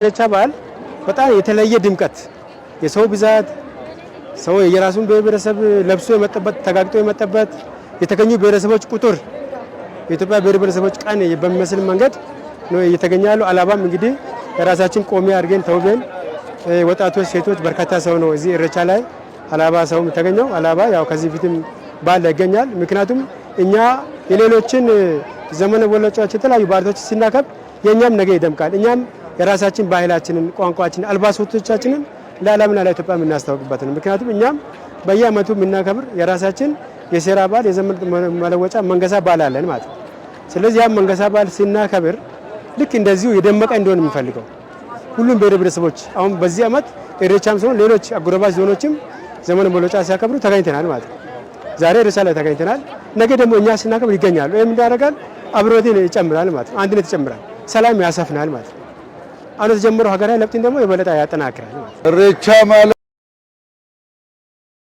ኢሬቻ በዓል በጣም የተለየ ድምቀት የሰው ብዛት ሰው የራሱን ብሔረሰብ ለብሶ የመጣበት ተጋግጦ የመጣበት የተገኙ ብሔረሰቦች ቁጥር የኢትዮጵያ ብሔረሰቦች ቀን በሚመስል መንገድ ነው እየተገኛሉ። አላባም እንግዲህ የራሳችን ቆሜ አድርገን ተውበን ወጣቶች፣ ሴቶች በርካታ ሰው ነው እዚህ ኢሬቻ ላይ አላባ ሰው ተገኘው። አላባ ያው ከዚህ ፊትም በዓል ይገኛል። ምክንያቱም እኛ የሌሎችን ዘመነ ወለጫዎች የተለያዩ በዓሎች ሲናከብ የኛም ነገ ይደምቃል። እኛም የራሳችን ባህላችንን፣ ቋንቋችንን፣ አልባሳቶቻችንን ለዓለምና ለኢትዮጵያ የምናስተዋውቅበት ነው። ምክንያቱም እኛም በየዓመቱ የምናከብር የራሳችን የሴራ በዓል የዘመን መለወጫ መንገሳ በዓል አለን ማለት ነው። ስለዚህ ያ መንገሳ በዓል ሲናከብር ልክ እንደዚሁ የደመቀ እንዲሆን የምንፈልገው ሁሉም ብሔረሰቦች አሁን በዚህ ዓመት ኢሬቻም ሲሆን ሌሎች አጎራባች ዞኖችም ዘመን መለወጫ ሲያከብሩ ተገኝተናል ማለት ነው። ዛሬ ኢሬቻ ላይ ተገኝተናል። ነገ ደግሞ እኛ ስናከብር ይገኛሉ። ይሄም እንዳደረጋል አብሮትን ይጨምራል ማለት ነው። አንድነት ይጨምራል፣ ሰላም ያሰፍናል ማለት ነው። አሁን የተጀመረው ሀገራዊ ለውጥን ደግሞ የበለጠ ያጠናክራል ማለት ነው። ኢሬቻ ማለት